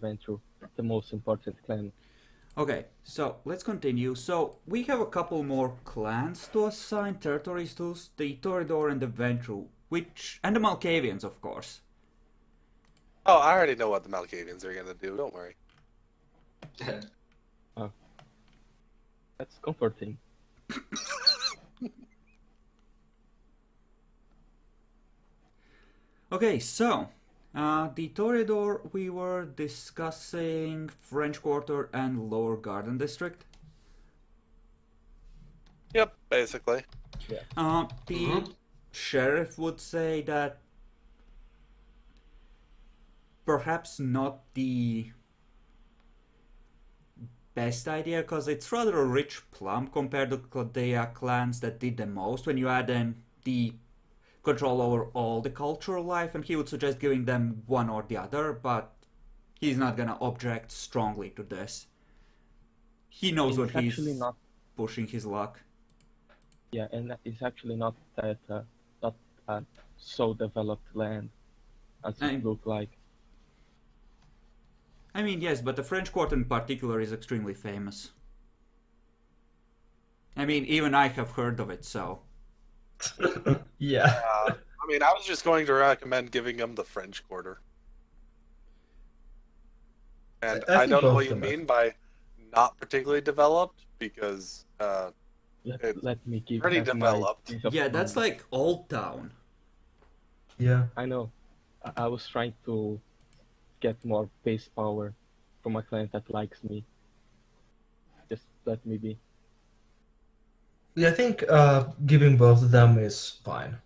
Venture, the most important clan. Okay, so let's continue. So we have a couple more clans to assign territories to, the Toreador and the Ventru, and the Malkavians, of course. Oh, I already know what the Malkavians are gonna do. Don't worry. Oh, that's comforting. Okay, so the Toreador, we were discussing French Quarter and Lower Garden District. Yep, basically. The sheriff would say that perhaps not the best idea, because it's rather a rich plum compared to the clans that did the most when you add in the control over all the cultural life, and he would suggest giving them one or the other, but he's not gonna object strongly to this. He knows when he's not pushing his luck. Yeah, and it's actually not that not so developed land as it look like. I mean, yes, but the French Quarter in particular is extremely famous. I mean, even I have heard of it, so. Yeah. I mean, I was just going to recommend giving them the French Quarter. And I don't know what you mean by not particularly developed, because let me give pretty developed. Yeah, that's like Old Town. Yeah. I know. I was trying to get more base power from a client that likes me. Just let me be. Yeah, I think giving both of them is fine.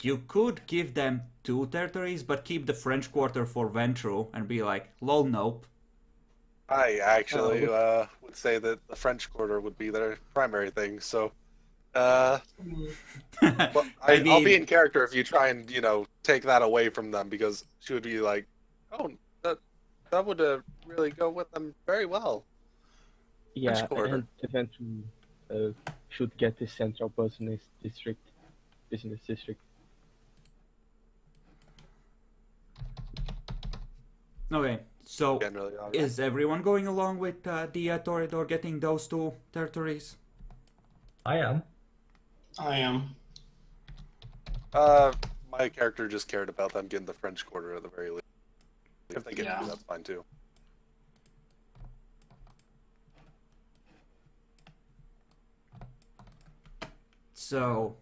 You could give them 2 territories, but keep the French Quarter for Ventru and be like, lol, nope. I actually would say that the French Quarter would be their primary thing, so... well, I'll be in character if you try and, take that away from them, because she would be like, oh, that would really go with them very well. Yeah, and eventually should get the central business district. Okay, so is everyone going along with the Toreador getting those 2 territories? I am. I am. My character just cared about them getting the French Quarter at the very least. If they get to, that's fine too. So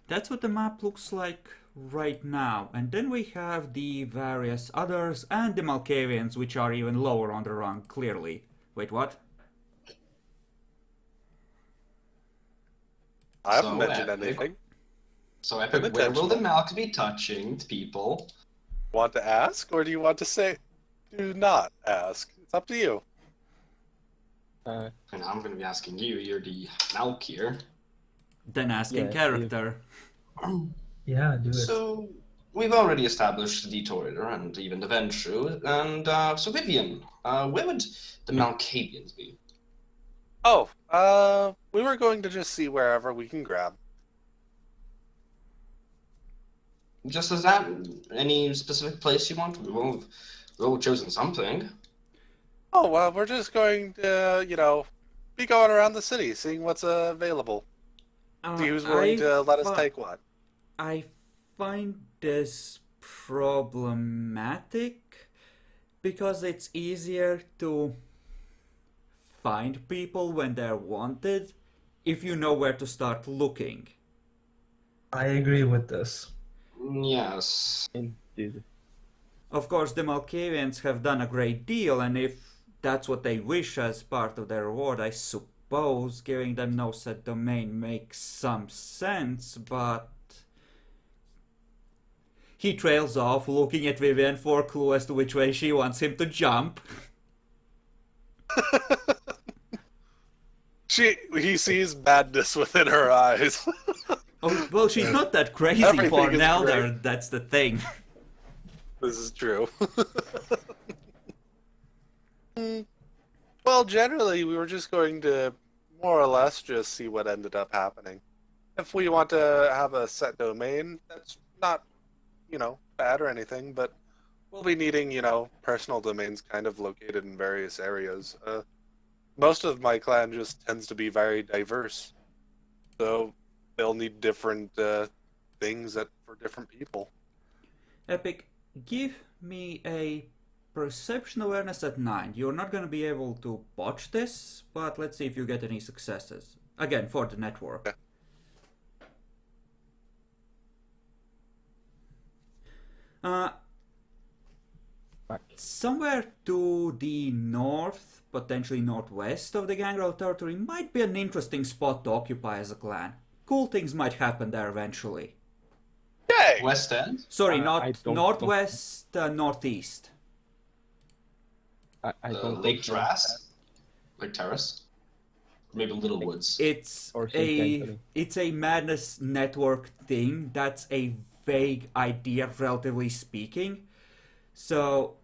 that's what the map looks like right now. And then we have the various others and the Malkavians, which are even lower on the rung, clearly. Wait, what? I haven't mentioned anything. So Epic, where will the Malks be touching, people? Want to ask, or do you want to say, do not ask? It's up to you. And I'm going to be asking you, you're the Malk here. Then asking character. Yeah, do it. So, we've already established the Toreador and even the Ventru, and so Vivian, where would the Malkavians be? Oh, we were going to just see wherever we can grab. Just as that, any specific place you want? We've all chosen something. Oh, well, we're just going to, be going around the city, seeing what's available. See who's willing to let us take what. I find this problematic because it's easier to find people when they're wanted if you know where to start looking. I agree with this. Yes. Indeed. Of course, the Malkavians have done a great deal, and if that's what they wish as part of their reward, I suppose giving them no set domain makes some sense, but... He trails off, looking at Vivian for a clue as to which way she wants him to jump. He sees madness within her eyes. Oh, well, she's not that crazy for an elder, that's the thing. This is true. Well, generally, we were just going to more or less just see what ended up happening. If we want to have a set domain, that's not, bad or anything, but we'll be needing, personal domains kind of located in various areas. Most of my clan just tends to be very diverse, so they'll need different things for different people. Epic, give me a perception awareness at 9. You're not going to be able to botch this, but let's see if you get any successes. Again, for the network. Somewhere to the north, potentially northwest of the Gangrel territory might be an interesting spot to occupy as a clan. Cool things might happen there eventually. Yay! West End? Sorry, I not don't- northwest, northeast. I don't Lake know. Drass? Lake Terrace? Maybe Little Woods. It's Or St. Anthony. it's a madness network thing. That's a vague idea, relatively speaking. So,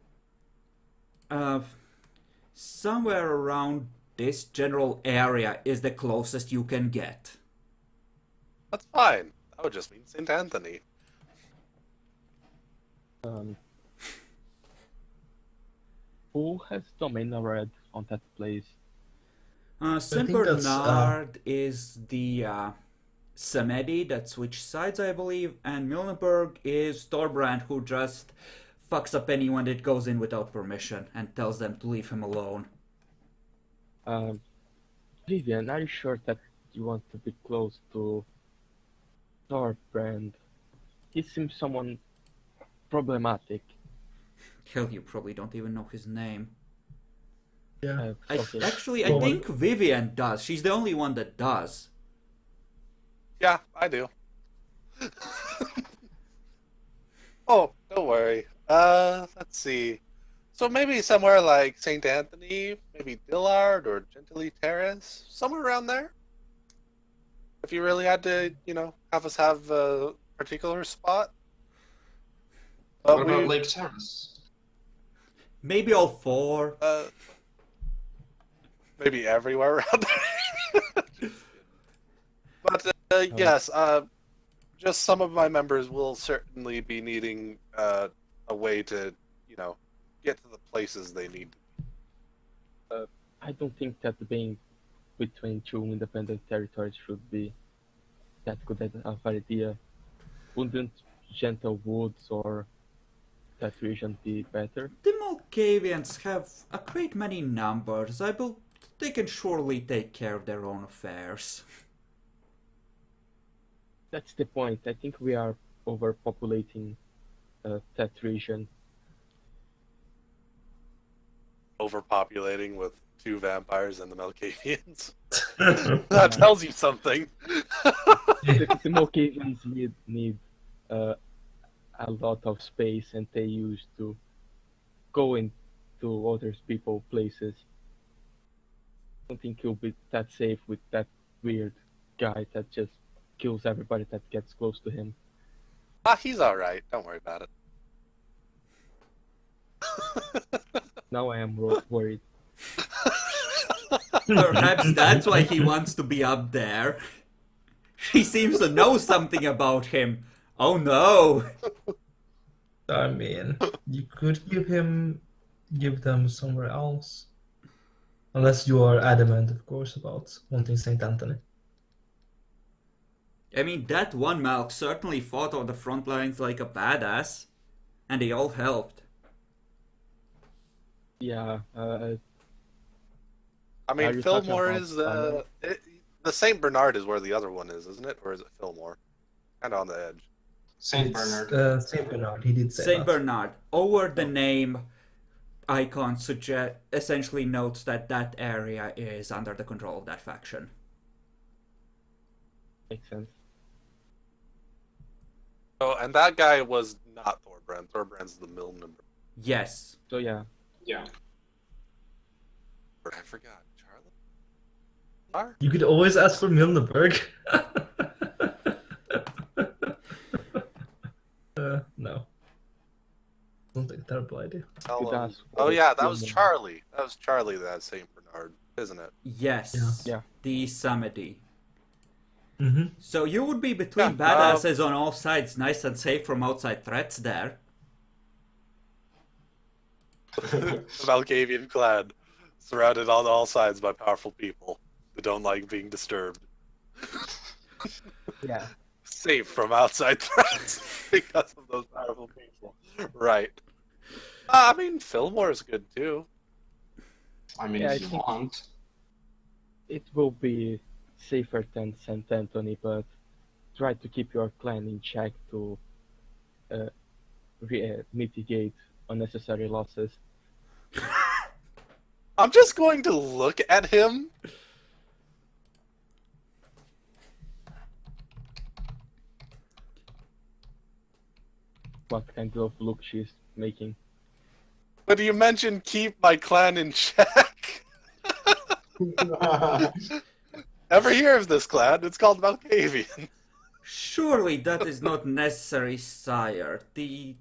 somewhere around this general area is the closest you can get. That's fine. That would just mean St. Anthony. Who has domain red on that place? Saint think that's, Bernard is the Samedi that switched sides, I believe, and Milneberg is Thorbrand, who just fucks up anyone that goes in without permission and tells them to leave him alone. Vivian, are you sure that you want to be close to Thorbrand? He seems someone problematic. Hell, you probably don't even know his name. Yeah. Okay. Actually, I Well, think Vivian does. She's the only one that does. Yeah, I do. Oh, don't worry. Let's see. So maybe somewhere like St. Anthony, maybe Dillard or Gentilly Terrace, somewhere around there. If you really had to, have us have a particular spot. What But about Lake Terrace? Maybe all four. maybe everywhere around there. But yes, just some of my members will certainly be needing a way to, get to the places they need. I don't think that being between two independent territories should be that good of idea. Wouldn't Gentle Woods or that region be better? The Malkavians have a great many numbers. They can surely take care of their own affairs. That's the point. I think we are overpopulating that region. Overpopulating with 2 vampires and the Malkavians. That tells you something. The Malkavians need a lot of space, and they used to go into other people's places. I don't think you'll be that safe with that weird guy that just kills everybody that gets close to him. He's alright. Don't worry about it. Now I am worried. Perhaps that's why he wants to be up there. He seems to know something about him. Oh no! I mean, you could give them somewhere else. Unless you are adamant, of course, about wanting St. Anthony. I mean, that one Malk certainly fought on the front lines like a badass. And they all helped. Yeah, I Are mean, you Fillmore talking is about the Saint Bernard is where the other one is, isn't it? Or is it Fillmore? Kind of on the edge. St. Bernard. St. Bernard, he did say Saint that. Bernard, over the name icon essentially notes that that area is under the control of that faction. makes sense. Oh, and that guy was not Thorbrand. Thorbrand's the mill number. Yes. So yeah, Yeah. I forgot. Charlie? You could always ask for Milneberg. No. Sounds like a terrible idea. Tell Good him. ask Oh for yeah, that was Fillmore. Charlie. That was Charlie that had Saint Bernard, isn't it? Yes. Yeah. The Samedi. Mm-hmm. So you would be between Yeah, badasses on all sides, nice and safe from outside threats there. The Malkavian clan, surrounded on all sides by powerful people who don't like being disturbed. Yeah. Safe from outside threats because of those powerful people. Right. I mean, Fillmore is good too. I mean, Yeah, I if you think- want. It will be safer than St. Anthony, but try to keep your clan in check to mitigate unnecessary losses. I'm just going to look at him. What kind of look she's making? But you mentioned keep my clan in check. Ever hear of this clan? It's called Malkavian. Surely that is not necessary, sire. The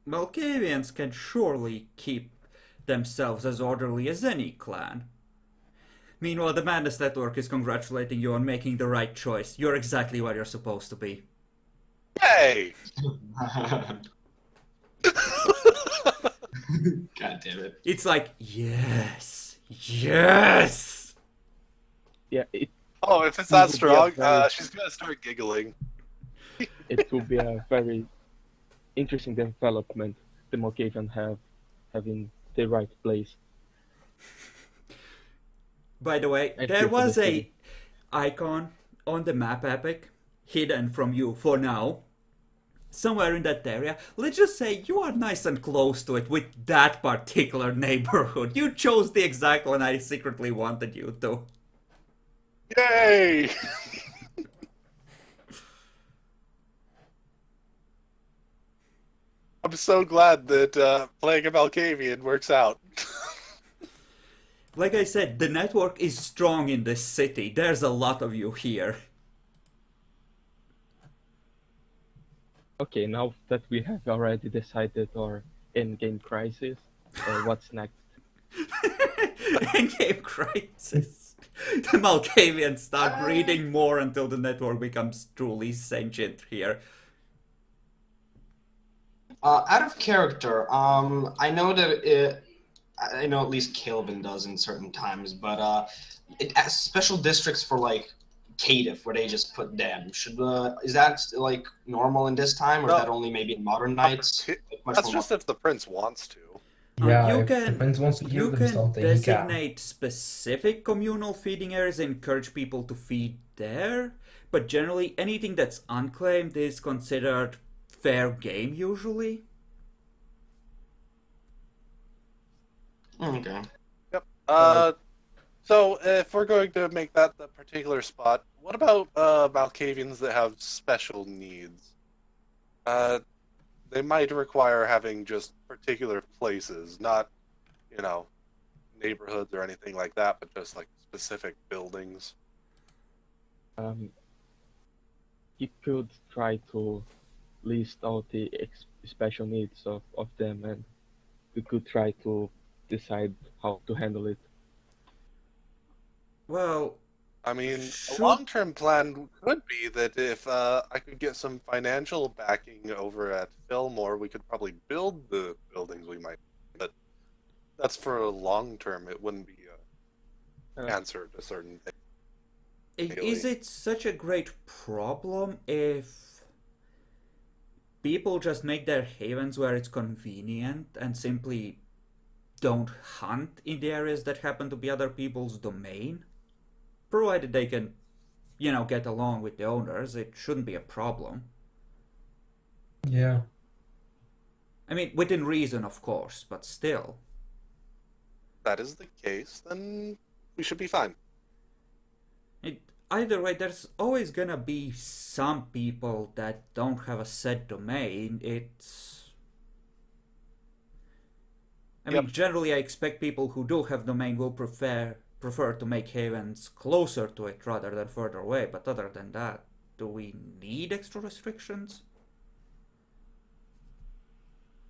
Malkavians can surely keep themselves as orderly as any clan. Meanwhile, the Madness Network is congratulating you on making the right choice. You're exactly where you're supposed to be. Hey! God damn it. It's like, yes, yes! Yeah, it Oh, if it's It would that be a strong, very- she's gonna start giggling. will be a very interesting development the Malkavian have in the right place. By the way, And there here for was the a city. icon on the map epic hidden from you for now. Somewhere in that area. Let's just say you are nice and close to it with that particular neighborhood. You chose the exact one I secretly wanted you to. Yay! I'm so glad that playing a Malkavian works out. Like I said, the network is strong in this city. There's a lot of you here. Okay, now that we have already decided our in-game crisis, what's next? Endgame crisis. The Malkavians start breeding more until the network becomes truly sentient here. Out of character, I know that I know at least Kelvin does in certain times, but it has special districts for like Caitiff where they just put them. Is that like normal in this time, or No. is that only maybe in modern nights? Like, much That's more just if the prince wants to. Yeah, you if the can- prince wants to You give them can something, he can. designate specific communal feeding areas and encourage people to feed there, but generally anything that's unclaimed is considered fair game usually. Okay. So if we're going to make that the particular spot, what about Malkavians that have special needs? They might require having just particular places, not, neighborhoods or anything like that, but just like specific buildings. You could try to list out the special needs of them, and we could try to decide how to handle it. Well, I mean, Should- a long-term plan could be that if I could get some financial backing over at Fillmore, we could probably build the buildings we might. But that's for a long-term. It wouldn't be an Uh, answer to certain things. is it such a great problem if people just make their havens where it's convenient and simply don't hunt in the areas that happen to be other people's domain? Provided they can, get along with the owners, it shouldn't be a problem. Yeah. I mean, within reason, of course, but still. If that is the case, then we should be fine. Either way, there's always gonna be some people that don't have a set domain. I mean, generally, I expect people who do have domain will prefer to make havens closer to it rather than further away. But other than that, do we need extra restrictions?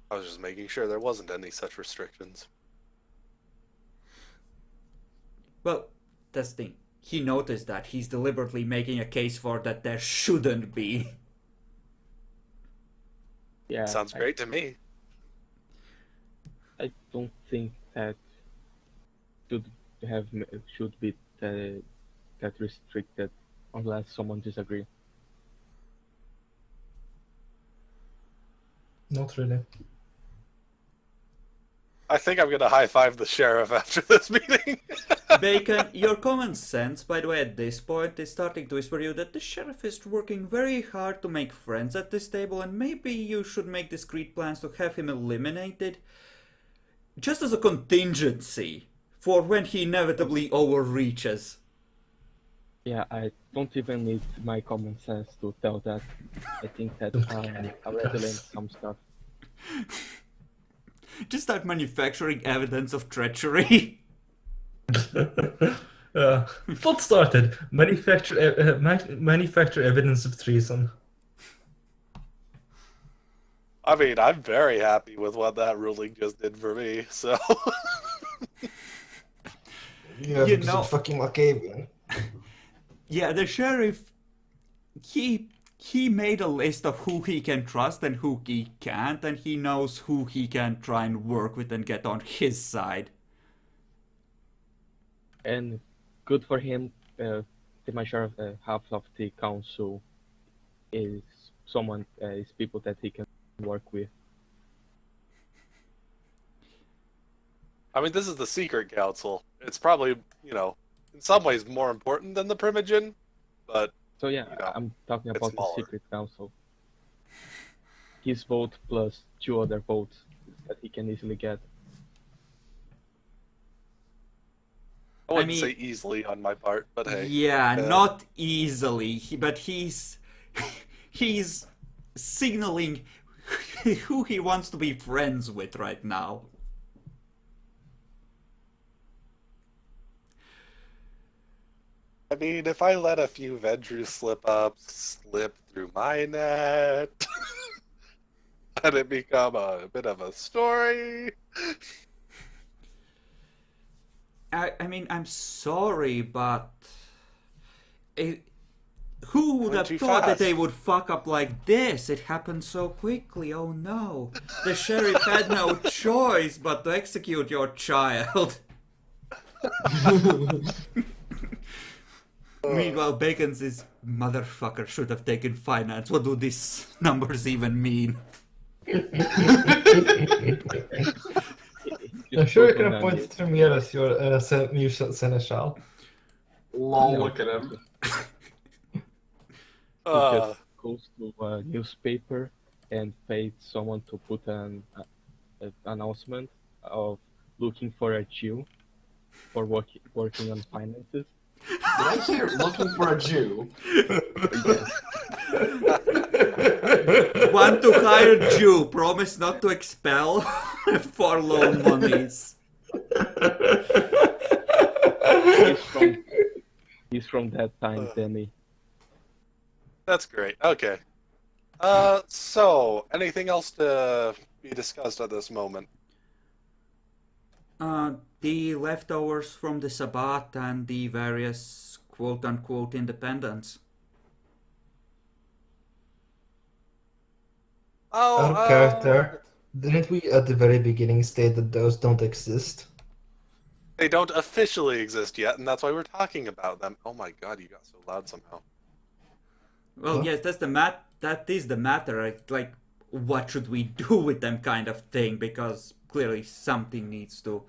I was just making sure there wasn't any such restrictions. Well, that's the thing. He noticed that. He's deliberately making a case for that there shouldn't be. Yeah, Sounds great to me. I don't think that should should be that restricted unless someone disagrees. Not really. I think I'm gonna high five the sheriff after this meeting. Bacon, your common sense, by the way, at this point is starting to whisper you that the sheriff is working very hard to make friends at this table, and maybe you should make discreet plans to have him eliminated just as a contingency for when he inevitably overreaches. Yeah, I don't even need my common sense to tell that. I think that I already learned some stuff. Just start manufacturing evidence of treachery. What started? Manufacture evidence of treason. I mean, I'm very happy with what that ruling just did for me. So. Yeah, You because know- it's fucking Machiavellian. Yeah, the sheriff, he made a list of who he can trust and who he can't, and he knows who he can try and work with and get on his side. And good for him, the majority half of the council is people that he can work with. I mean, this is the secret council. It's probably, in some ways more important than the Primogen, but So yeah, You know, I'm talking it's about the smaller. secret council. His vote plus 2 other votes that he can easily get. I wouldn't mean- say easily on my part, but hey. Yeah, uh, not easily, but he's signaling who he wants to be friends with right now. I mean, if I let a few Vendrew slip-ups slip through my net, let it become a bit of a story. I mean, I'm sorry, but who would Went have too thought that fast. they would fuck up like this? It happened so quickly. Oh no. The sheriff had no choice but to execute your child. Meanwhile, Bacon's is motherfucker should have taken finance. What do these numbers even mean? I'm sure you can appoint Tremere as your new seneschal. Lol, look at him. He Uh, just goes to a newspaper and paid someone to put an announcement of looking for a Jew for working on finances. Did I hear looking for a Jew? Want to hire Jew, promise not to expel for loan monies. He's from that time, Demi. that's great. Okay. So, anything else to be discussed at this moment? The leftovers from the Sabbat and the various quote-unquote independents. Oh, Out of character. Didn't we at the very beginning state that those don't exist? They don't officially exist yet, and that's why we're talking about them. Oh my god, you got so loud somehow. Well, Huh? yes, that is the matter. Like, what should we do with them, kind of thing? Because clearly something needs to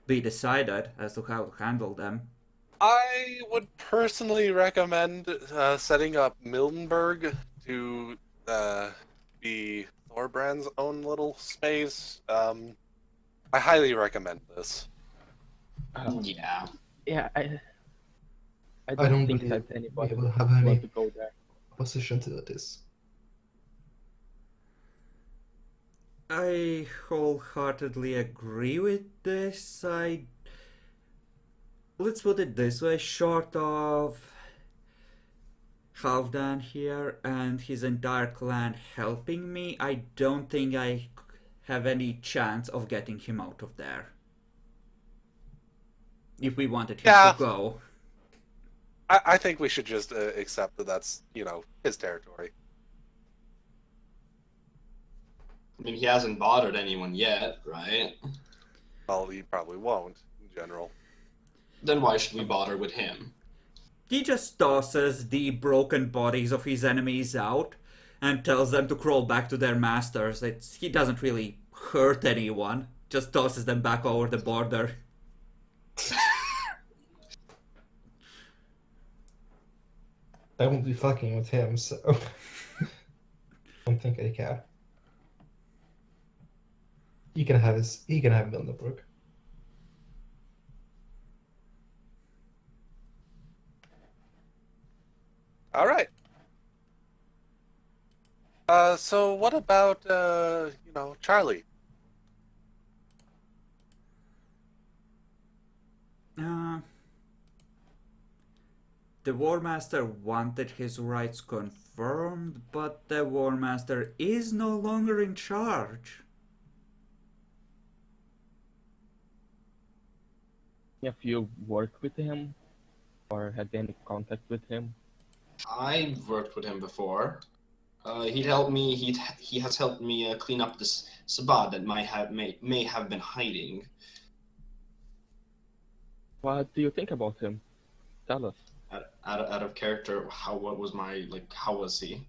be decided as to how to handle them. I would personally recommend setting up Mildenberg to be Thorbrand's own little space. I highly recommend this. Yeah. Yeah, I I don't don't think believe that anybody we will would have want any to go there. opposition to this. I wholeheartedly agree with this. Let's put it this way, short of Halfdan here and his entire clan helping me, I don't think I have any chance of getting him out of there. If we wanted him Yeah. to go. I think we should just accept that that's, his territory. I mean, he hasn't bothered anyone yet, right? Well, he probably won't, in general. Then why should we bother with him? He just tosses the broken bodies of his enemies out and tells them to crawl back to their masters. He doesn't really hurt anyone, just tosses them back over the border. I won't be fucking with him, so I don't think I care. He can have Mildenburg. All right. So what about Charlie? The War Master wanted his rights confirmed, but the War Master is no longer in charge. Have you worked with him or had any contact with him? I worked with him before. He'd helped me. He has helped me clean up this Sabbat that may have been hiding. What do you think about him? Tell us. Out of character, how was he?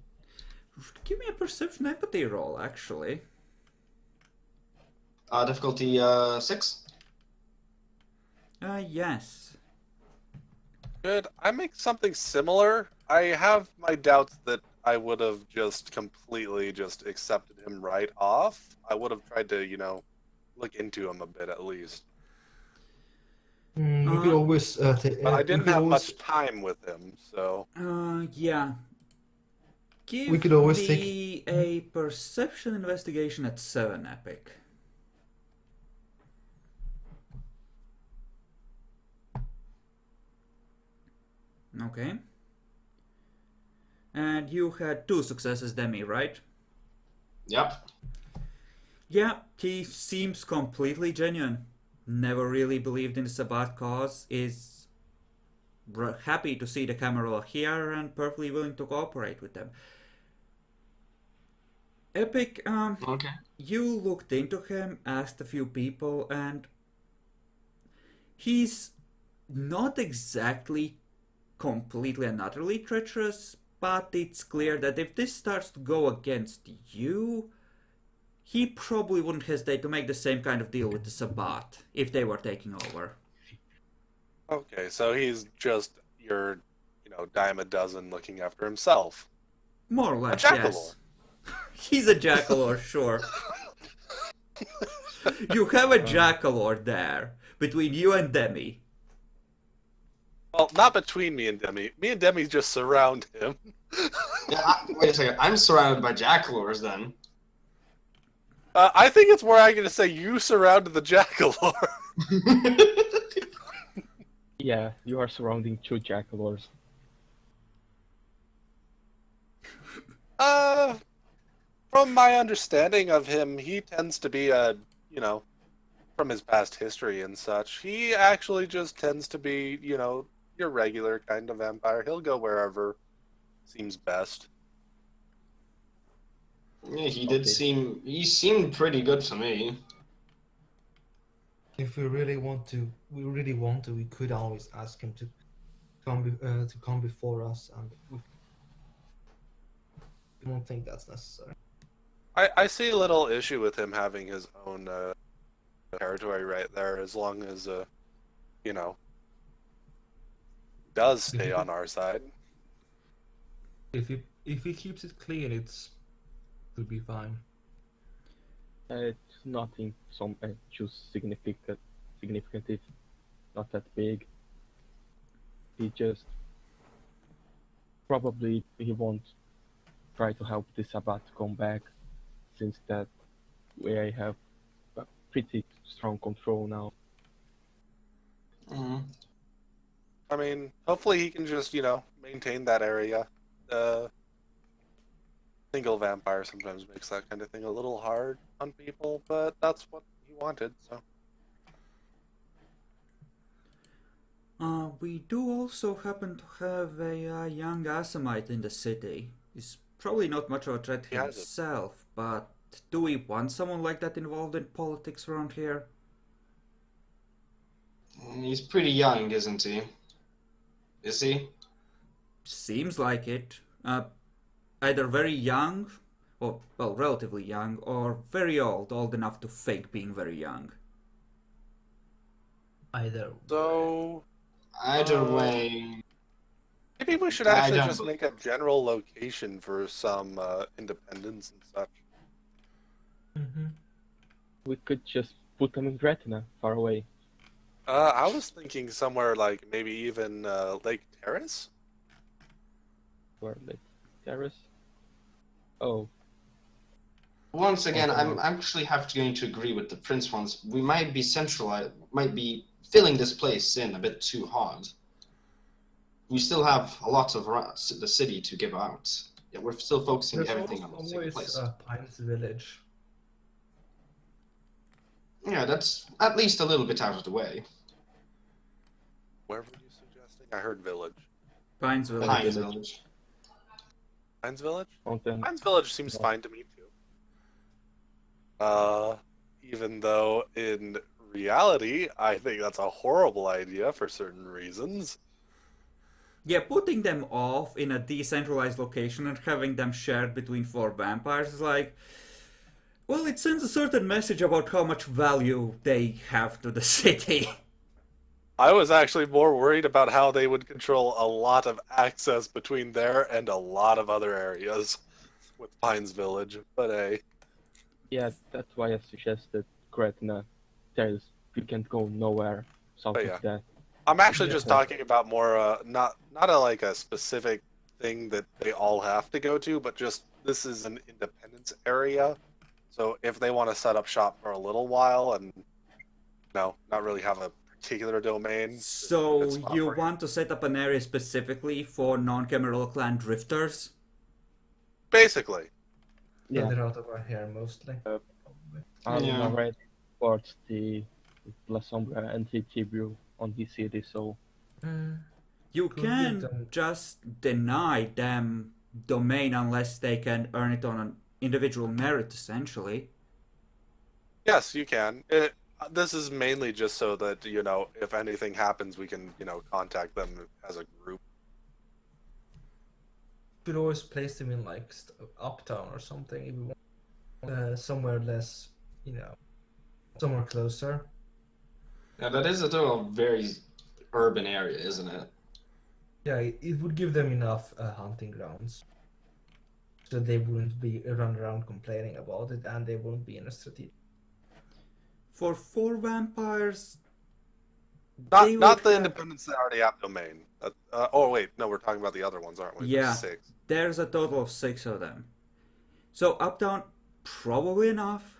Give me a perception empathy roll, actually. Difficulty 6. Yes. Could I make something similar? I have my doubts that I would have just completely just accepted him right off. I would have tried to, look into him a bit at least. We could always take. But I didn't have much time with him, so. Yeah. Give We could always me a perception investigation at 7 epic. Okay. And you had 2 successes, Demi, right? Yep. Yeah, he seems completely genuine. Never really believed in the Sabbat cause. Is happy to see the Camarilla here and perfectly willing to cooperate with them. Epic, Okay. you looked into him, asked a few people, and he's not exactly completely and utterly treacherous, but it's clear that if this starts to go against you, he probably wouldn't hesitate to make the same kind of deal with the Sabbat if they were taking over. Okay, so he's just your, dime a dozen looking after himself. More or less, Jackalor. yes. He's a Jackalor, sure. You have a Jackalor there, between you and Demi. Well, not between me and Demi. Me and Demi just surround him. Yeah, wait a second. I'm surrounded by Jackalors then. I think it's more accurate to say you surrounded the Jackalor. Yeah, you are surrounding 2 Jackalors. From my understanding of him, he tends to be from his past history and such, he actually just tends to be, your regular kind of vampire. He'll go wherever seems best. Yeah, he seemed pretty good to me. If we really want to, we could always ask him to come before us, and we don't think that's necessary. I see a little issue with him having his own territory right there, as long as, does stay on our side. If he keeps it clean, it'll be fine. It's nothing too significant. It's not that big. He just probably he won't try to help the Sabbath come back, since that way I have a pretty strong control now. Mm-hmm. I mean, hopefully he can just, maintain that area. Single vampire sometimes makes that kind of thing a little hard on people, but that's what he wanted, so. We do also happen to have a young Asamite in the city. He's probably not much of a threat He has it. himself, but do we want someone like that involved in politics around here? He's pretty young, isn't he? Is he? Seems like it. Either very young, or, well, relatively young, or very old, old enough to fake being very young. Either. So Either way, maybe we should I actually don't just believe make a general location for some independence and such. Mm-hmm. We could just put them in Gretna, far away. I was thinking somewhere like maybe even Lake Terrace. Where Lake Terrace? Oh, once again, I'm Okay. actually going to agree with the Prince ones. We might be might be filling this place in a bit too hard. We still have a lot of the city to give out. Yeah, we're still focusing There's everything on the single always place. Pines Village. Yeah, that's at least a little bit out of the way. Where were you suggesting? I heard Village. Pines Village. Pines Village. Village. Pines Village? Mountain. Pines Village seems Yeah. fine to me too. Even though in reality, I think that's a horrible idea for certain reasons. Yeah, putting them off in a decentralized location and having them shared between 4 vampires is like, well, it sends a certain message about how much value they have to the city. I was actually more worried about how they would control a lot of access between there and a lot of other areas with Pines Village. But hey, Yeah, that's why I suggested Gretna. We can't go nowhere south Oh, yeah. of that. I'm actually Yeah. just talking about more not like a specific thing that they all have to go to, but just this is an independence area. So if they want to set up shop for a little while and not really have a particular domain. So that's not you for- want to set up an area specifically for non-Camarilla clan drifters? Basically. Yeah, They're out of our hair mostly. I'm Yeah. already towards the La Sombra and the Tibru on the city, so You Could give can them- just deny them domain unless they can earn it on an individual merit, essentially. Yes, you can. This is mainly just so that, if anything happens, we can, contact them as a group. Could always place them in like uptown or something if we want somewhere less, somewhere closer. Yeah, that is a very urban area, isn't it? Yeah, it would give them enough hunting grounds, so they wouldn't be run around complaining about it, and they wouldn't be in a strategic. For 4 vampires, Not they not would the have- independents that already have domain. Oh wait, no, we're talking about the other ones, aren't we? Yeah. There's 6. there's a total of 6 of them. So uptown, probably enough,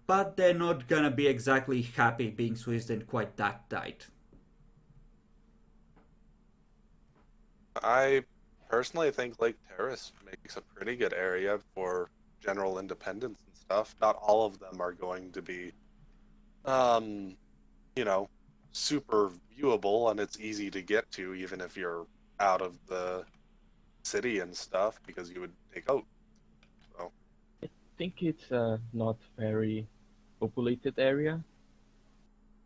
but they're not gonna be exactly happy being squeezed in quite that tight. I personally think Lake Terrace makes a pretty good area for general independence and stuff. Not all of them are going to be, super viewable, and it's easy to get to even if you're out of the city and stuff because you would take out. I think it's a not very populated area.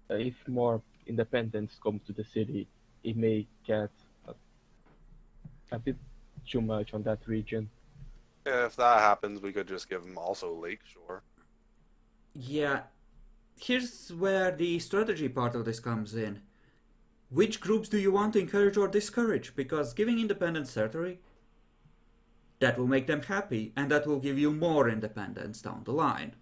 If more independents come to the city, it may get a bit too much on that region. If that happens, we could just give them also Lakeshore. Yeah, here's where the strategy part of this comes in. Which groups do you want to encourage or discourage? Because giving independence territory, that will make them happy, and that will give you more independence down the line.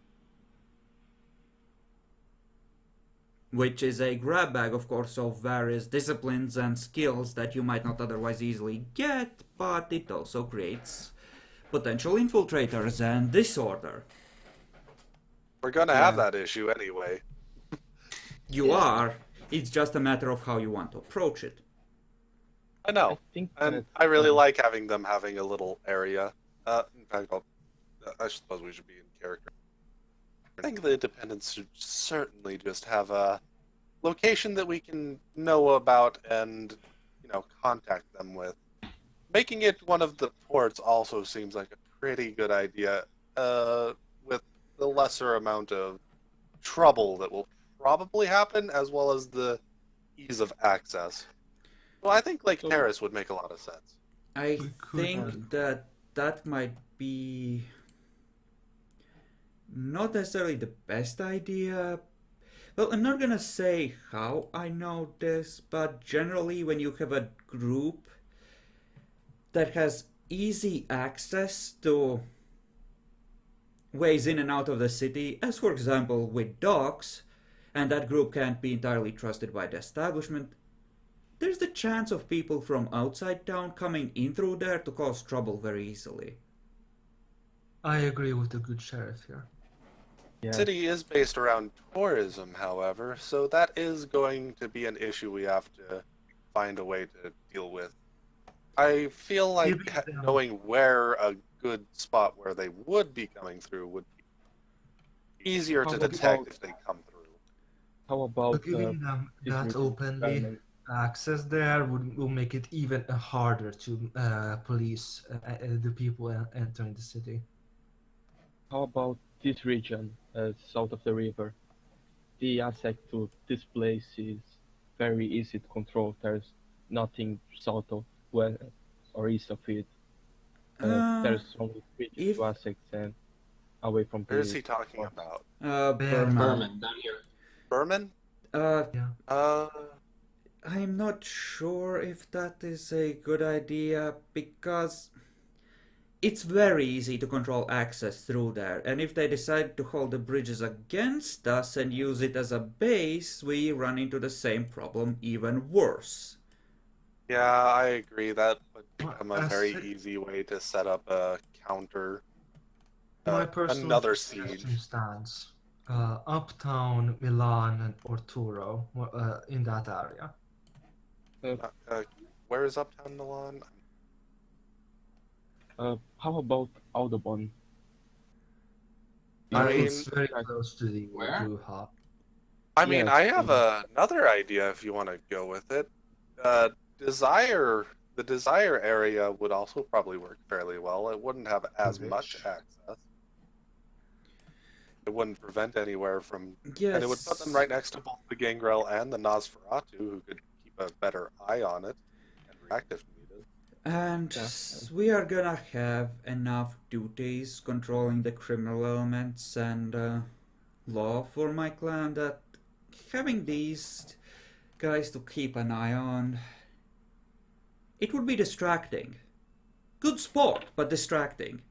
Which is a grab bag, of course, of various disciplines and skills that you might not otherwise easily get, but it also creates potential infiltrators and disorder. We're gonna have Yeah. that issue anyway. You are, it's just a matter of how you want to approach it. I know. I think And that, I really like having them having a little area. In fact, I suppose we should be in character. I think the independents should certainly just have a location that we can know about and, contact them with. Making it one of the ports also seems like a pretty good idea, with the lesser amount of trouble that will probably happen, as well as the ease of access. Well, I think Lake So- Terrace would make a lot of sense. I We could think have- that might be not necessarily the best idea. Well, I'm not gonna say how I know this, but generally, when you have a group that has easy access to ways in and out of the city, as for example with docks, and that group can't be entirely trusted by the establishment, there's the chance of people from outside town coming in through there to cause trouble very easily. I agree with the good sheriff here. Yeah. City is based around tourism, however, so that is going to be an issue we have to find a way to deal with. I feel like Maybe, knowing where a good spot where they would be coming through would be easier to How detect about- if they come through. How about But giving them this that region openly government? access there will make it even harder to police the people entering the city. How about this region south of the river? The access to this place is very easy to control. There's nothing south of west or east of it. There's only bridges if- to access and away from Where is he police. talking about? Berman. Berman, down here. Berman? Uh, I'm not sure if that is a good idea because it's very easy to control access through there, and if they decide to hold the bridges against us and use it as a base, we run into the same problem, even worse. Yeah, I agree. That would Well, become a as very it- easy way to set up a counter. My personal Another suggestion siege. stands. Uptown, Milan, or Turo, in that area. Where is Uptown Milan? How about Audubon? I mean- It's very close to the Where? Jyhad. I mean, Yes, I have another idea if you want to go with it. The Desire area would also probably work fairly well. It wouldn't have as much Which? access. It wouldn't prevent anywhere from, Yes. and it would put them right next to both the Gangrel and the Nosferatu, who could keep a better eye on it and react if needed. And Yeah. we are gonna have enough duties controlling the criminal elements and law for my clan that having these guys to keep an eye on, it would be distracting. Good sport, but distracting.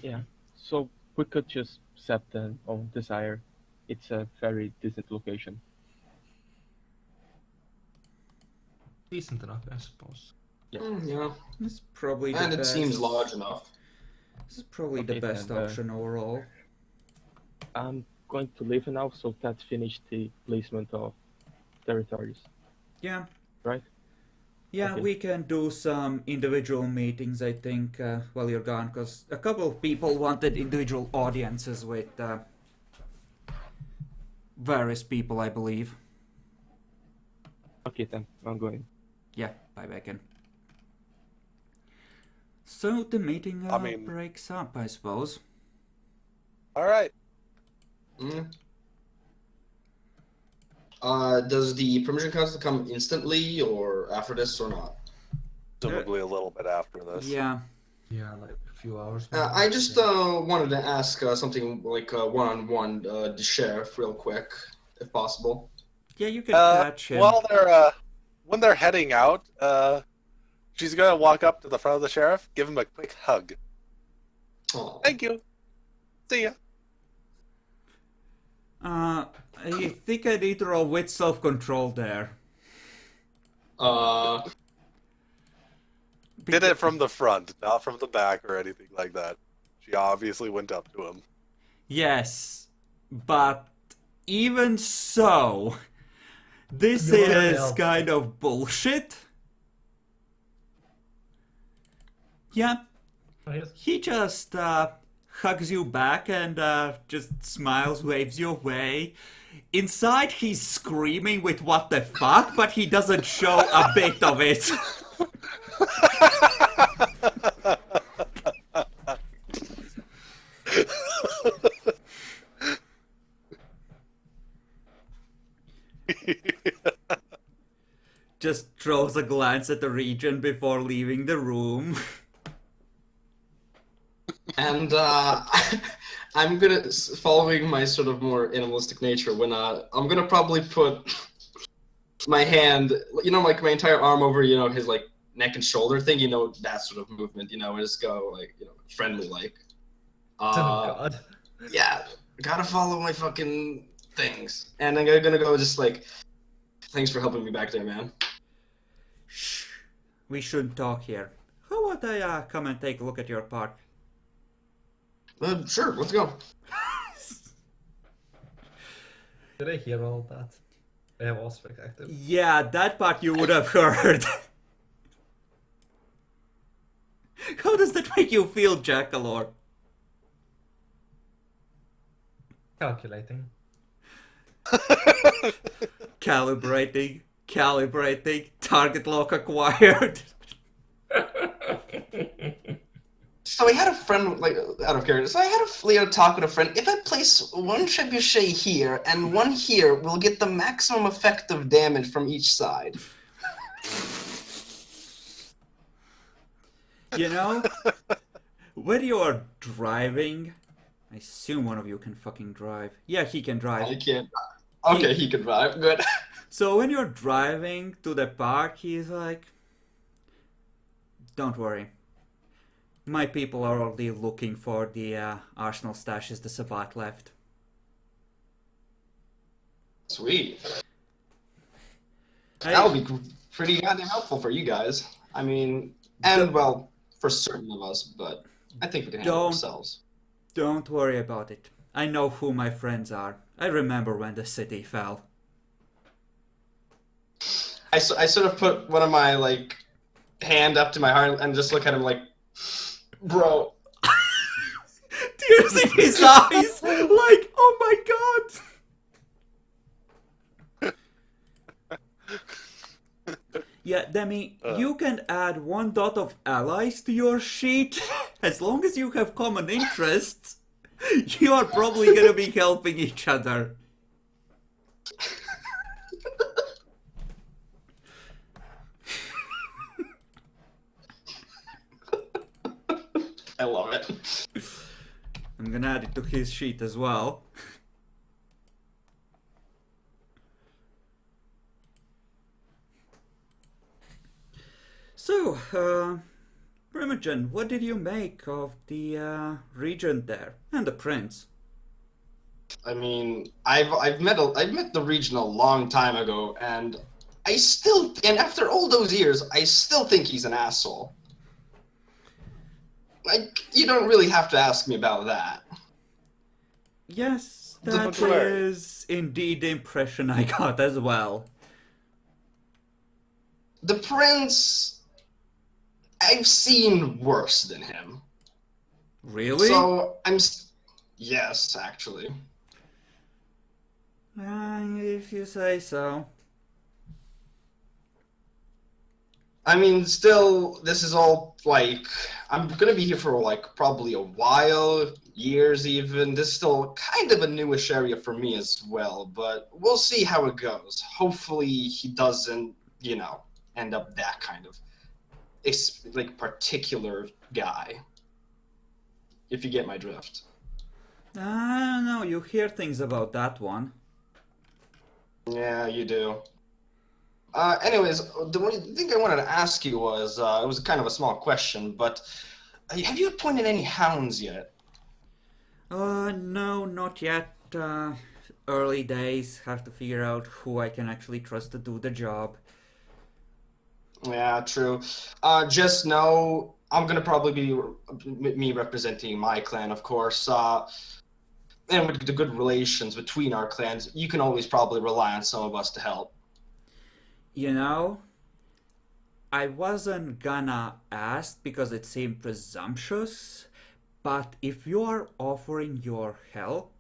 Yeah. So we could just set them on Desire. It's a very decent location. Decent enough, I suppose. Yeah, This is probably and the it best. seems large enough. This is probably the Okay, best then, option overall. I'm going to leave now, so that's finished the placement of territories, Yeah. right? Yeah, Okay. we can do some individual meetings, I think, while you're gone, because a couple of people wanted individual audiences with various people, I believe. Okay, then I'm going. Yeah, bye, Bacon. So the meeting I mean- breaks up, I suppose. All right. Mm. Does the permission council come instantly or after this or not? Presumably a little bit after this. Yeah. Yeah, like a few hours. I just wanted to ask something like one-on-one the sheriff real quick, if possible. Yeah, you can catch him. While they're when they're heading out, she's gonna walk up to the front of the sheriff, give him a quick hug. Oh. Thank you. See ya. I think I need to roll with self-control there. Did it from the front, not from the back or anything like that. She obviously went up to him. Yes, but even so, this You are is helpful. kind of bullshit. Yeah, he just hugs you back and just smiles, waves you away. Inside, he's screaming with what the fuck, but he doesn't show a bit of it. Just throws a glance at the region before leaving the room. And I'm gonna, following my sort of more animalistic nature, when I'm gonna probably put my hand, like my entire arm over, his like neck and shoulder thing, that sort of movement, and just go like, friendly like. Oh God. Yeah, gotta follow my fucking things. And I'm gonna go just like, thanks for helping me back there, man. Shh. We shouldn't talk here. How about I come and take a look at your park? Sure, let's go. Did I hear all that? I was very active. Yeah, that part you would have heard. How does that make you feel, Jackalor? Calculating. Calibrating, target lock acquired. So I had a friend, like, out of character, so I had a talk with a friend. If I place one trebuchet here and one here, we'll get the maximum effective damage from each side. When you are driving, I assume one of you can fucking drive. Yeah, he can drive. I can't. Okay, he can drive. Good. So when you're driving to the park, he's like, don't worry. My people are already looking for the arsenal stashes the Sabbat left. Sweet. That would be pretty goddamn helpful for you guys. I mean, and well, for certain of us, but I think we can handle ourselves. Don't worry about it. I know who my friends are. I remember when the city fell. I sort of put one of my, like, hand up to my heart and just look at him like, bro. Tears in his eyes! Like, oh my god! Yeah, Demi, you can add 1 dot of allies to your sheet. As long as you have common interests, you are probably gonna be helping each other. I love it. I'm gonna add it to his sheet as well. So, Primogen, what did you make of the regent there and the prince? I mean, I've met the Regent a long time ago, and after all those years, I still think he's an asshole. Like, you don't really have to ask me about that. Yes, that Don't worry. is indeed the impression I got as well. The prince, I've seen worse than him. Really? So yes, actually. If you say so. I mean, still, this is all, like, I'm gonna be here for, like, probably a while, years even. This is still kind of a newish area for me as well, but we'll see how it goes. Hopefully he doesn't, end up that kind of, like, particular guy. If you get my drift. I don't know, you hear things about that one. Yeah, you do. Anyways, the one thing I wanted to ask you was, it was kind of a small question, but have you appointed any hounds yet? No, not yet. Early days, have to figure out who I can actually trust to do the job. Yeah, true. Just know I'm gonna probably be me representing my clan, of course. And with the good relations between our clans, you can always probably rely on some of us to help. I wasn't gonna ask because it seemed presumptuous, but if you are offering your help,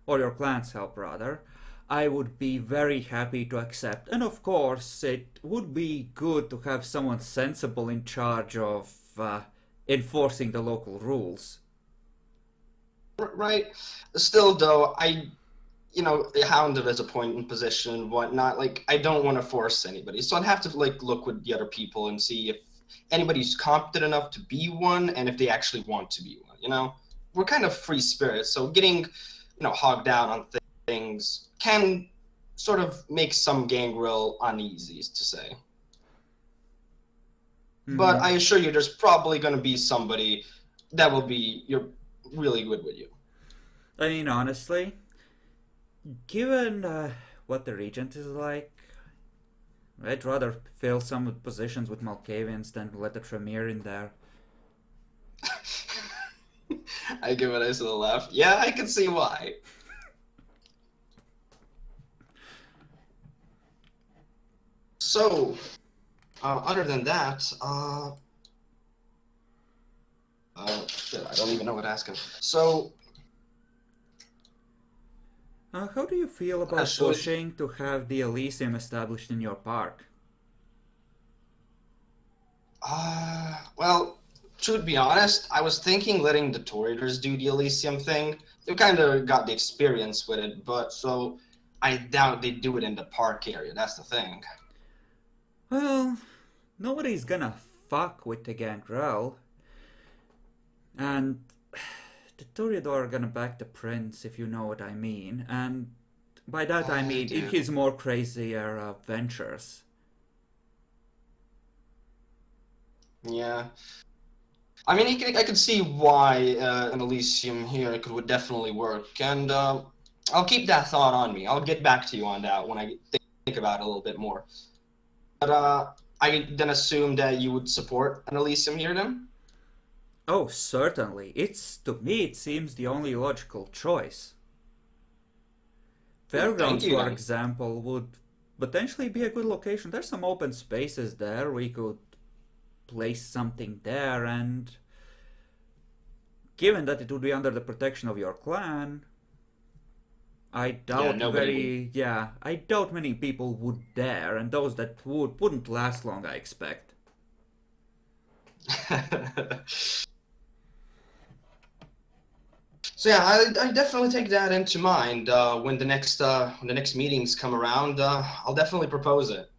or your clan's help rather, I would be very happy to accept. And of course, it would be good to have someone sensible in charge of enforcing the local rules. Right. Still, though, hounded as a point in position and whatnot. Like, I don't want to force anybody, so I'd have to like look with the other people and see if anybody's competent enough to be one, and if they actually want to be one. We're kind of free spirits, so getting hogged down on things can sort of make some gang real uneasy, to say. But I assure you, there's probably going to be somebody that will be really good with you. I mean, honestly, given what the Regent is like, I'd rather fill some positions with Malkavians than let the Tremere in there. I give a nice little laugh. Yeah, I can see why. So, other than that, shit, I don't even know what to ask him. So, how do you feel about Actually- pushing to have the Elysium established in your park? well, to be honest, I was thinking letting the Toreadors do the Elysium thing. They kind of got the experience with it, but so I doubt they do it in the park area. That's the thing. Well, nobody's gonna fuck with the Gangrel. And the Toreador are gonna back the prince, if you know what I mean. And by that I mean in do. his more crazier ventures. Yeah. I mean, I could see why an Elysium here would definitely work, and I'll keep that thought on me. I'll get back to you on that when I think about it a little bit more. But I then assume that you would support an Elysium here, then? Oh, certainly. To me, it seems the only logical choice. Well, thank Fairgrounds, you, for then. example, would potentially be a good location. There's some open spaces there. We could place something there, and given that it would be under the protection of your clan, I doubt I doubt many people would dare, and those that wouldn't last long, I expect. So yeah, I definitely take that into mind. When the next meetings come around, I'll definitely propose it.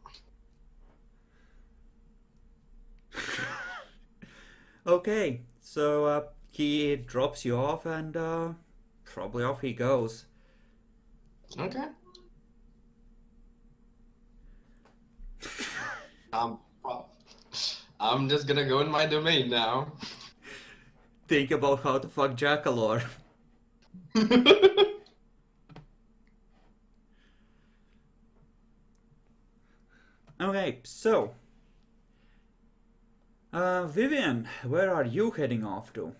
Okay, so he drops you off, and probably off he goes. Okay. Well, I'm just gonna go in my domain now. Think about how to fuck Jackalor. Okay, so Vivian, where are you heading off to?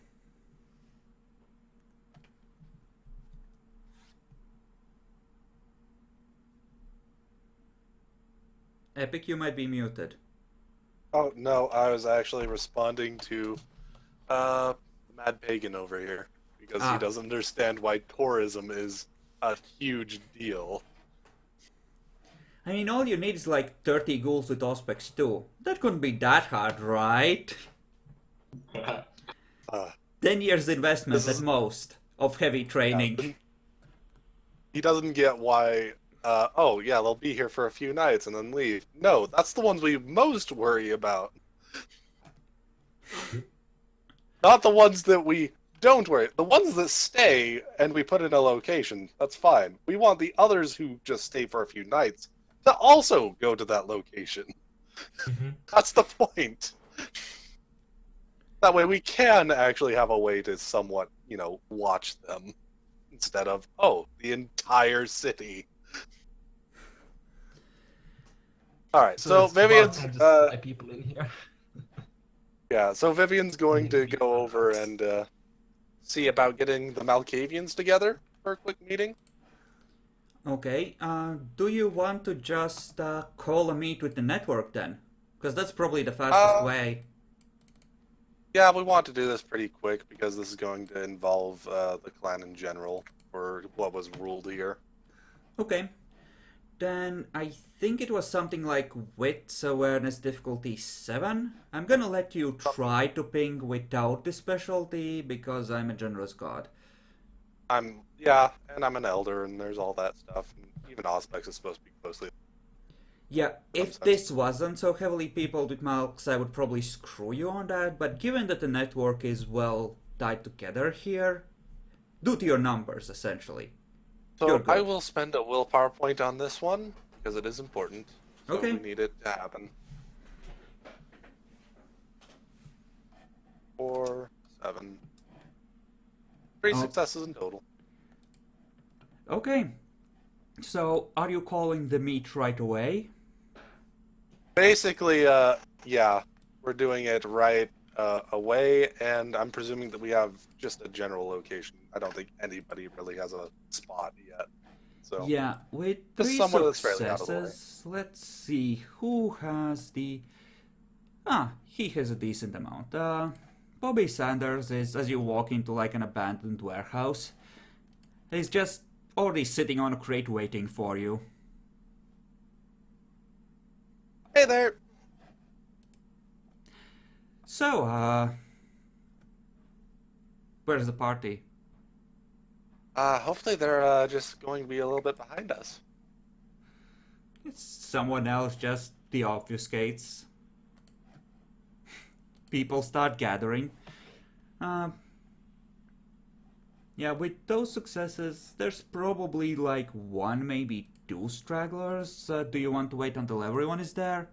Epic, you might be muted. Oh no, I was actually responding to Mad Pagan over here because he doesn't understand why tourism is a huge deal. I mean, all you need is like 30 ghouls with Auspex too. That couldn't be that hard, right? 10 years investment at most of heavy training. He doesn't get why. Oh yeah, they'll be here for a few nights and then leave. No, that's the ones we most worry about. Not the ones that we don't worry. The ones that stay and we put in a location, that's fine. We want the others who just stay for a few nights to also go to that location. That's the point. That way we can actually have a way to somewhat, watch them. Instead of, the entire city. Alright, so it's Vivian's... about time to fly people in here. Yeah, so Vivian's going to go over and see about getting the Malkavians together for a quick meeting. Okay, do you want to just call a meet with the network then? Because that's probably the fastest way. Yeah, we want to do this pretty quick because this is going to involve the clan in general for what was ruled here. Okay. Then I think it was something like Wits Awareness difficulty 7. I'm gonna let you try to ping without the specialty because I'm a generous god. Yeah, and I'm an elder, and there's all that stuff. And even Auspex is supposed to be closely. Yeah, Some if sense. this wasn't so heavily peopled with Malks, I would probably screw you on that, but given that the network is well tied together here, due to your numbers, essentially. You're So I good. will spend a willpower point on this one because it is important. So Okay. we need it to happen. 4, 7. 3 Oh. successes in total. Okay. So, are you calling the meet right away? Basically, yeah, we're doing it right away, and I'm presuming that we have just a general location. I don't think anybody really has a spot yet. So Yeah, with just 3 somewhere that's fairly out of the way. successes, let's see who has the. He has a decent amount. Bobby Sanders is, as you walk into like an abandoned warehouse, he's just already sitting on a crate waiting for you. Hey there. So, where's the party? Hopefully they're just going to be a little bit behind us. It's someone else just deobfuscates. People start gathering. Yeah, with those successes, there's probably like 1, maybe 2 stragglers. Do you want to wait until everyone is there?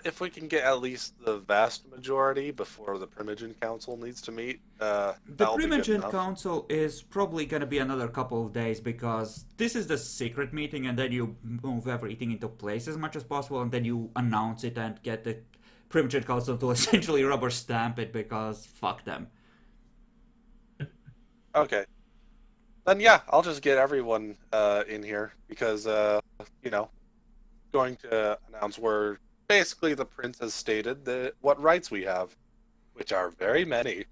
If we can get at least the vast majority before the Primogen Council needs to meet, The that'll be good Primogen enough. Council is probably gonna be another couple of days because this is the secret meeting and then you move everything into place as much as possible and then you announce it and get the Primogen Council to essentially rubber stamp it because fuck them. Okay. Then yeah, I'll just get everyone in here because going to announce where basically the prince has stated that what rights we have, which are very many.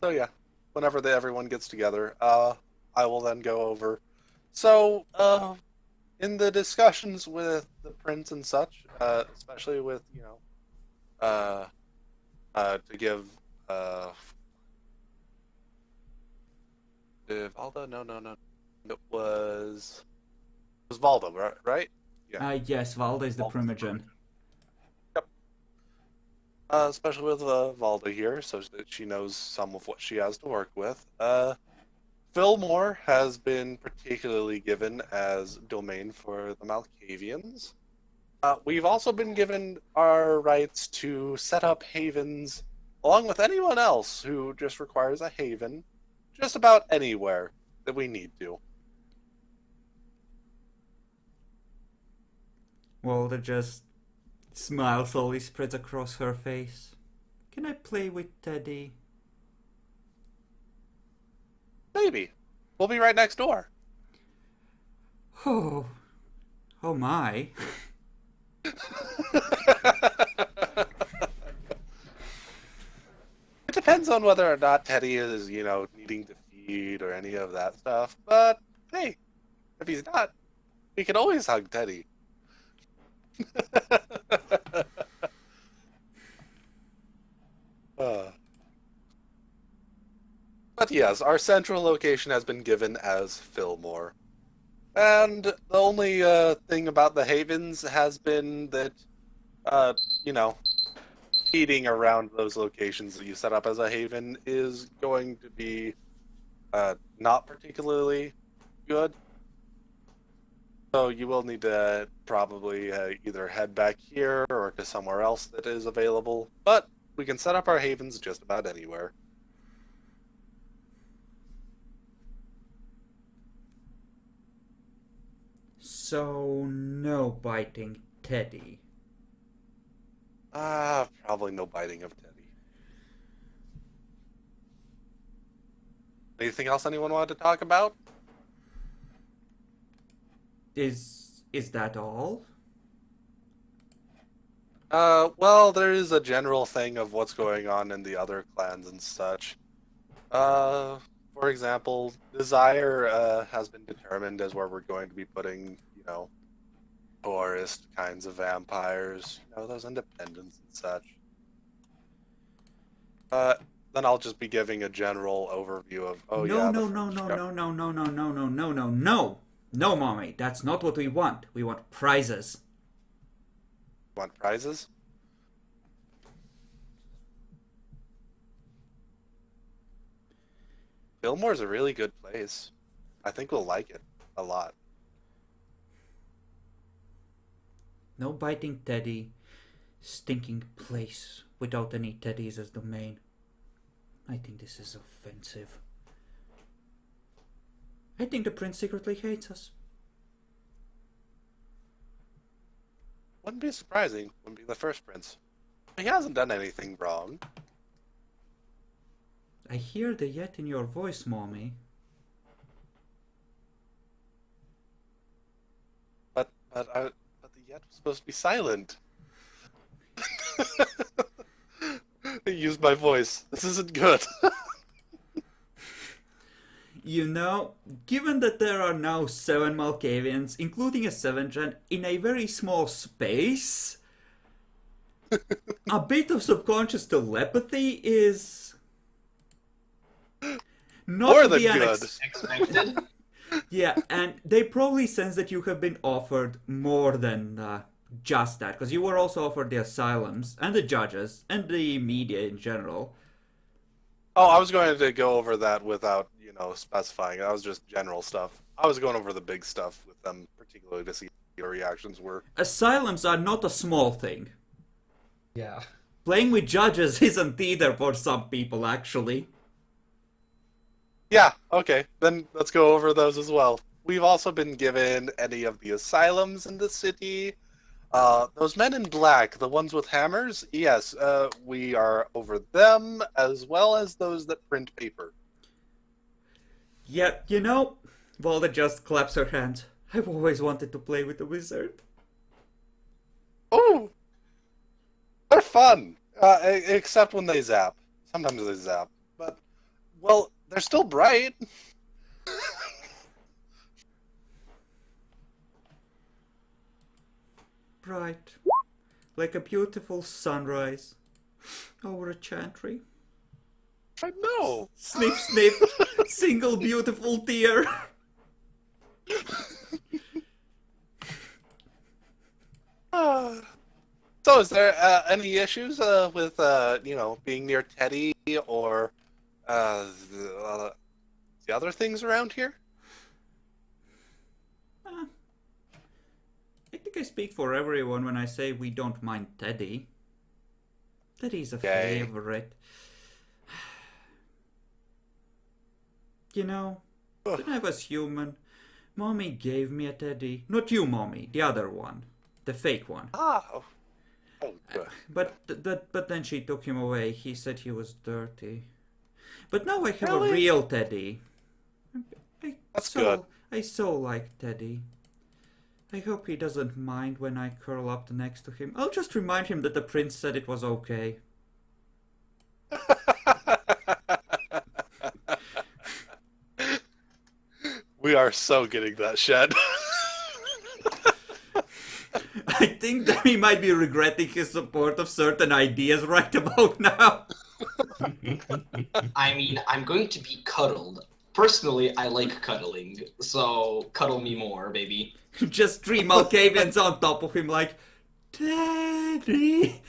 So yeah, whenever everyone gets together, I will then go over. So in the discussions with the prince and such, especially with to give Valda? No. It was Valda, right? Yeah. Yes, Valda is the Valda's the Primogen. Yep. Especially with Valda here, so that she knows some of what she has to work with. Fillmore has been particularly given as domain for the Malkavians. We've also been given our rights to set up havens along with anyone else who just requires a haven, just about anywhere that we need to. Valda just smile slowly spreads across her face. Can I play with Teddy? Maybe. We'll be right next door. Oh. Oh my. It depends on whether or not Teddy is, needing to feed or any of that stuff. But hey, if he's not, we can always hug Teddy. But yes, our central location has been given as Fillmore. And the only thing about the havens has been that, feeding around those locations that you set up as a haven is going to be not particularly good. So you will need to probably either head back here or to somewhere else that is available. But we can set up our havens just about anywhere. So, no biting Teddy. Probably no biting of Teddy. Anything else anyone wanted to talk about? Is that all? Well, there is a general thing of what's going on in the other clans and such. For example, Desire has been determined as where we're going to be putting, tourist kinds of vampires, those independents and such. Then I'll just be giving a general overview of. Oh no, yeah. no, no, no, no, no, no, no, no, no, no, no, no, no, mommy. That's not what we want. We want prizes. Want prizes? Fillmore's a really good place. I think we'll like it a lot. No biting teddy. Stinking place without any teddies as domain. I think this is offensive. I think the prince secretly hates us. Wouldn't be surprising. Wouldn't be the first prince. He hasn't done anything wrong. I hear the yet in your voice, mommy. But the yet was supposed to be silent. I used my voice. This isn't good. You know, given that there are now 7 Malkavians, including a 7th gen, in a very small space, a bit of subconscious telepathy is not More to than be good. Expected. Yeah, and they probably sense that you have been offered more than just that, because you were also offered the asylums and the judges and the media in general. Oh, I was going to go over that without, specifying. That was just general stuff. I was going over the big stuff with them, particularly to see what your reactions were. Asylums are not a small thing. Yeah. Playing with judges isn't either for some people, actually. Yeah, okay. Then let's go over those as well. We've also been given any of the asylums in the city. Those men in black, the ones with hammers, yes, we are over them, as well as those that print paper. Yeah, Valda just claps her hands. I've always wanted to play with a wizard. Oh! They're fun! Except when they zap. Sometimes they zap. But, well, they're still bright. Bright. Like a beautiful sunrise over a chantry. I know! Sniff, sniff. Single beautiful tear. So, is there any issues with, being near Teddy or the other things around here? I think I speak for everyone when I say we don't mind Teddy. Teddy's a Okay. favorite. When I was human, Mommy gave me a teddy. Not you, Mommy, the other one. The fake one. Oh, good. But then she took him away. He said he was dirty. But now I have Really? a real teddy. That's good. I so like Teddy. I hope he doesn't mind when I curl up next to him. I'll just remind him that the prince said it was okay. We are so getting that shed. I think that he might be regretting his support of certain ideas right about now. I mean, I'm going to be cuddled. Personally, I like cuddling, so cuddle me more, baby. Just 3 Malkavians on top of him like, Teddy.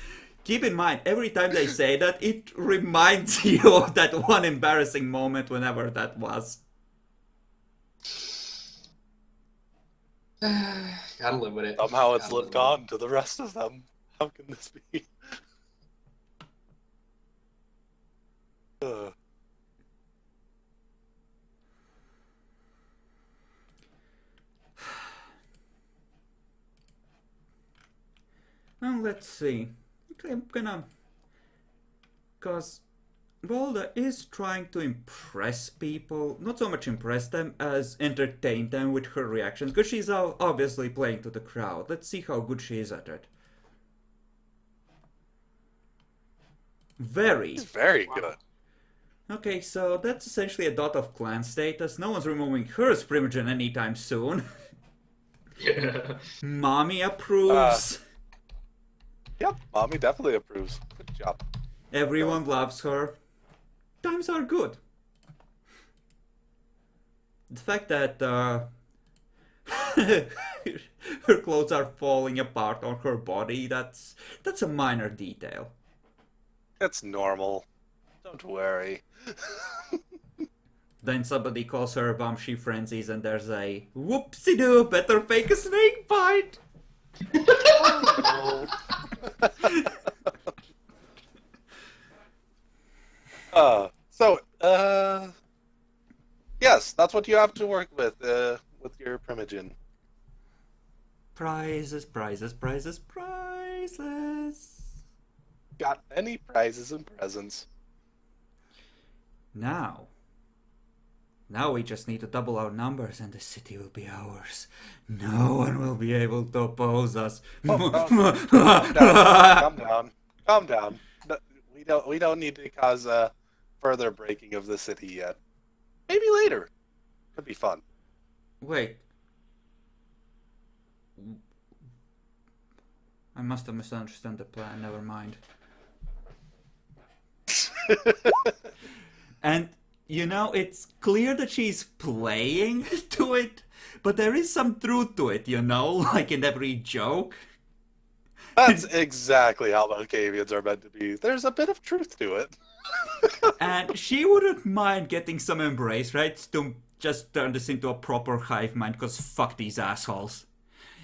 Keep in mind, every time they say that, it reminds you of that one embarrassing moment whenever that was. Gotta live with it. Somehow it's Gotta lived live with on to the rest of them. How can this be? Ugh. Well, let's see. Okay, I'm gonna... Because Volda is trying to impress people. Not so much impress them as entertain them with her reactions. Because she's obviously playing to the crowd. Let's see how good she is at it. Very. He's very good. Okay, so that's essentially a dot of clan status. No one's removing her as Primogen anytime soon. it. Mommy approves. Yep, Mommy definitely approves. Good job. Everyone loves her. Times are good. The fact that her clothes are falling apart on her body, that's a minor detail. It's normal. Don't worry. Then somebody calls her a bum, she frenzies, and there's a whoopsie-doo, better fake a snake bite! Oh, no. Yes, that's what you have to work with your Primogen. Prizes, prizes, prizes, prizes. Got any prizes and presents? Now we just need to double our numbers and the city will be ours. No one will be able to oppose us. Calm down. Calm down. No, we don't need to cause further breaking of the city yet. Maybe later. Could be fun. Wait. I must have misunderstood the plan, never mind. And, you know, it's clear that she's playing to it, but there is some truth to it, you know, like in every joke. That's exactly how Malkavians are meant to be. There's a bit of truth to it. And she wouldn't mind getting some embrace, right? To just turn this into a proper hive mind, because fuck these assholes.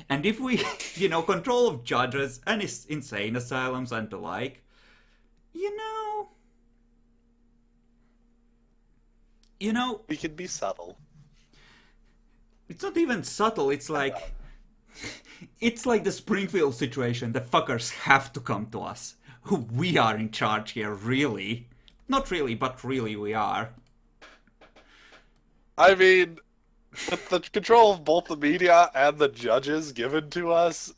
And if we, you know, control of judges and insane asylums and the like, you know, We can be subtle. it's not even subtle. It's like the Springfield situation. The fuckers have to come to us. We are in charge here, really. Not really, but really we are. I mean, with the control of both the media and the judges given to us,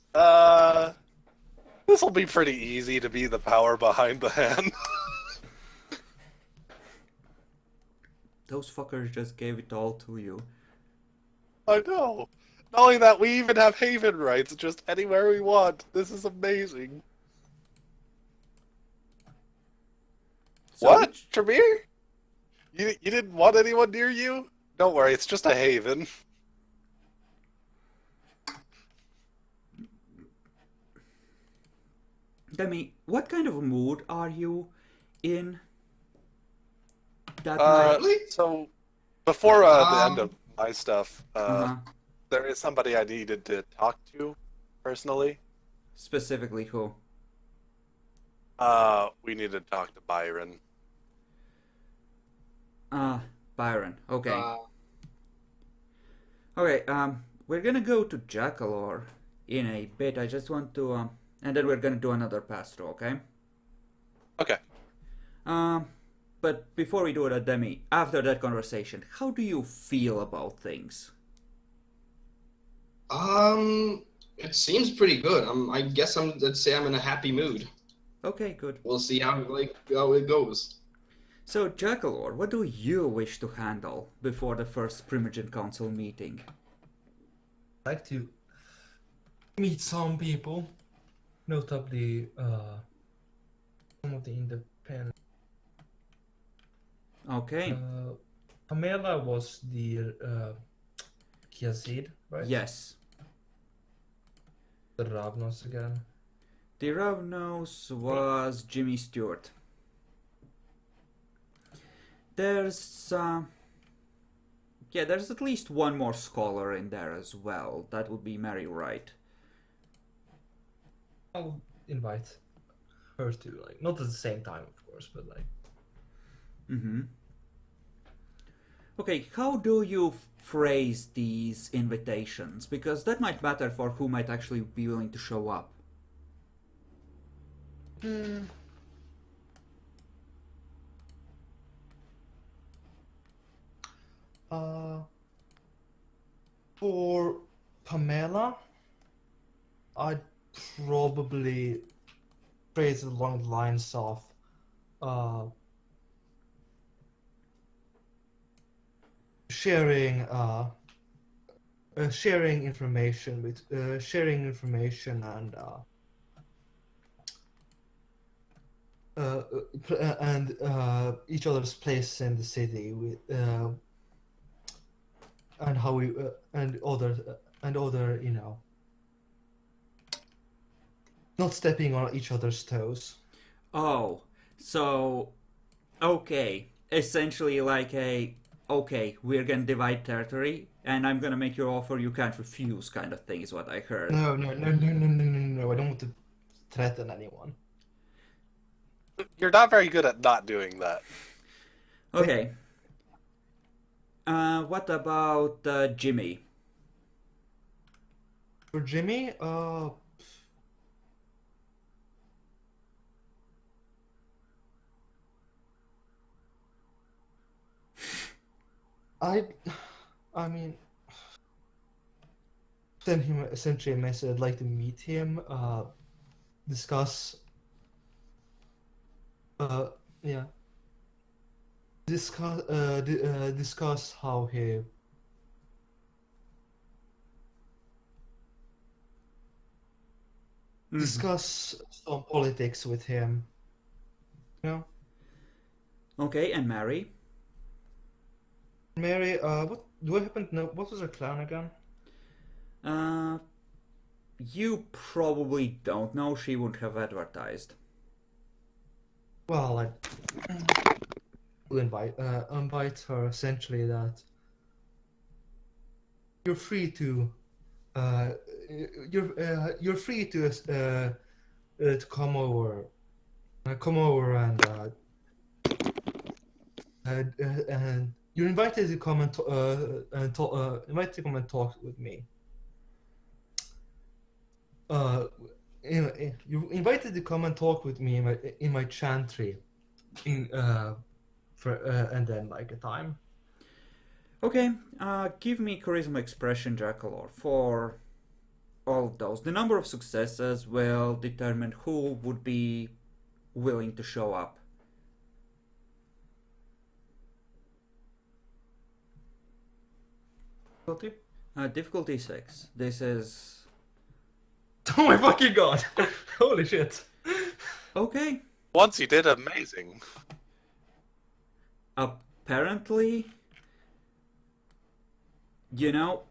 this will be pretty easy to be the power behind the hand. Those fuckers just gave it all to you. I know. Not only that, we even have haven rights just anywhere we want. This is amazing. So What? which- Tremere? You didn't want anyone near you? Don't worry, it's just a haven. Demi, what kind of mood are you in that night? So, before the end of my stuff, Uh-huh. there is somebody I needed to talk to personally. Specifically who? We need to talk to Byron. Byron. Okay. Uh, Okay, we're gonna go to Jackalor in a bit. I just want to, and then we're gonna do another pass-through, okay? Okay. But before we do that, Demi, after that conversation, how do you feel about things? it seems pretty good. I guess let's say I'm in a happy mood. Okay, good. We'll see how it goes. So, Jackalor, what do you wish to handle before the first Primogen Council meeting? I'd like to meet some people, notably some of the independent. Okay. Pamela was the Kiazid, right? Yes. The Ravnos again. The Ravnos was Jimmy Stewart. There's there's at least one more scholar in there as well. That would be Mary Wright. I'll invite her to, like, not at the same time, of course, but like. Mm-hmm. Okay, how do you phrase these invitations? Because that might matter for who might actually be willing to show up. For Pamela, I'd probably phrase it along the lines of sharing information and and each other's place in the city, and how we and other not stepping on each other's toes. Oh, so okay, essentially like okay, we're gonna divide territory, and I'm gonna make you an offer you can't refuse, kind of thing is what I heard. No, no, no, no, no, no, no, no. I don't want to threaten anyone. You're not very good at not doing that. Okay. What about Jimmy? For Jimmy, I mean, send him essentially a message. I'd like to meet him, discuss, yeah, discuss how he discuss some politics with him. You know, Okay, and Mary? Mary. What do I happen to know? What was her clan again? You probably don't know. She wouldn't have advertised. Well, I will invite her essentially that you're free to you're free to come over and you're invited to come invited to come and talk with me. You're invited to come and talk with me in my chantry, and then like a time. Okay, give me charisma expression, Jackalor, for all of those. The number of successes will determine who would be willing to show up. Difficulty 6. This is... Oh my fucking god! Holy shit! Okay. Once you did amazing. Apparently, you know,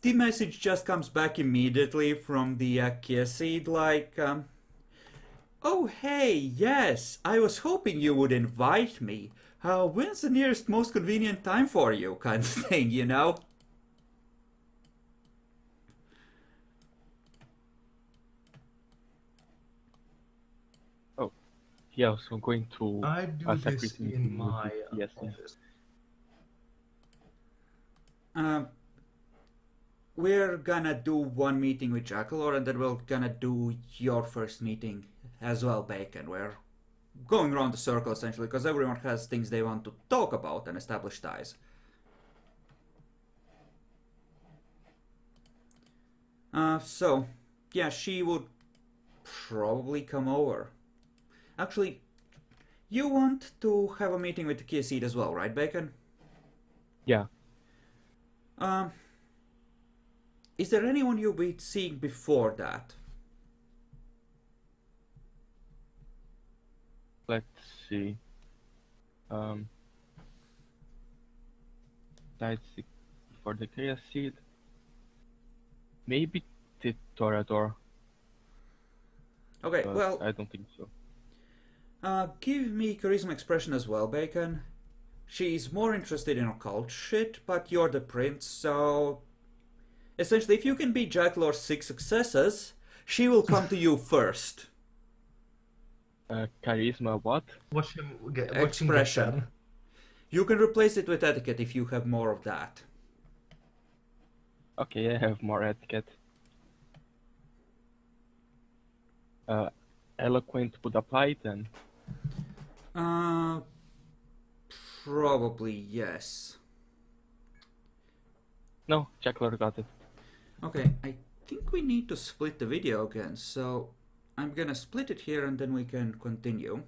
the message just comes back immediately from the Kia seed, like, oh hey, yes, I was hoping you would invite me. When's the nearest most convenient time for you, kind of thing, you know? Yeah, so I'm going to I do a this separate in meeting with my yes, office. We're gonna do one meeting with Jackalor, and then we're gonna do your first meeting as well, Bacon. We're going around the circle essentially because everyone has things they want to talk about and establish ties. So, yeah, she would probably come over. Actually, you want to have a meeting with the Kia seed as well, right, Bacon? Yeah. Is there anyone you'll be seeing before that? Let's see. That's for the chaos seed. Maybe the Torador. Okay, well, I don't think so. give me charisma expression as well, Bacon. She's more interested in occult shit, but you're the prince, so... Essentially, if you can beat Jackalor's 6 successes, she will come to you first. Charisma what? Watch him get Expression. done. You can replace it with etiquette if you have more of that. Okay, I have more etiquette. Eloquent would apply then. Probably yes. No, Jackler got it. Okay, I think we need to split the video again, so I'm gonna split it here and then we can continue.